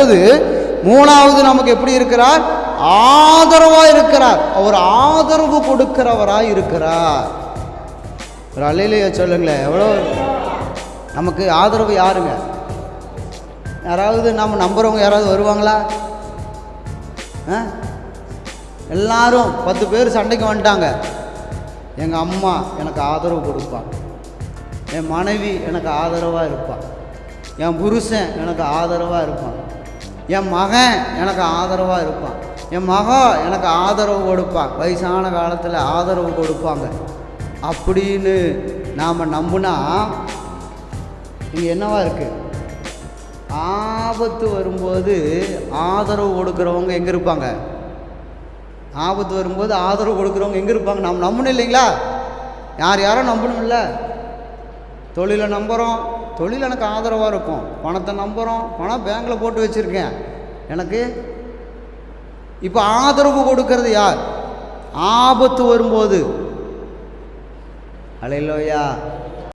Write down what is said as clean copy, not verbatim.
அடுத்தது மூணாவது நமக்கு எப்படி இருக்கிறார்? ஆதரவாக இருக்கிறார். அவர் ஆதரவு கொடுக்கிறவராக இருக்கிறார். ஒரு அல்லேலூயா சொல்லுங்களேன். எவ்வளோ நமக்கு ஆதரவு யாருங்க? யாராவது நம்ம நம்புகிறவங்க யாராவது வருவாங்களா? எல்லாரும் 10 பேர் சண்டைக்கு வந்துட்டாங்க. எங்கள் அம்மா எனக்கு ஆதரவு கொடுப்பான், என் மனைவி எனக்கு ஆதரவாக இருப்பான், என் புருஷன் எனக்கு ஆதரவாக இருப்பான், என் மகன் எனக்கு ஆதரவாக இருப்பான், என் மகன் எனக்கு ஆதரவு கொடுப்பான், வயசான காலத்தில் ஆதரவு கொடுப்பாங்க அப்படின்னு நாம் நம்பினா இங்கே என்னவா இருக்குது? ஆபத்து வரும்போது ஆதரவு கொடுக்குறவங்க எங்கே இருப்பாங்க? ஆபத்து வரும்போது ஆதரவு கொடுக்குறவங்க எங்கே இருப்பாங்க? நாம் நம்பணும் இல்லைங்களா? யாரும் நம்பணும் இல்லை. தொழிலை நம்புகிறோம், தொழில் எனக்கு ஆதரவாக இருக்கும். பணத்தை நம்புகிறோம், பணம் பேங்கில் போட்டு வச்சுருக்கேன் எனக்கு. இப்போ ஆதரவு கொடுக்கறது யார்? ஆபத்து வரும்போது. அல்லேலூயா.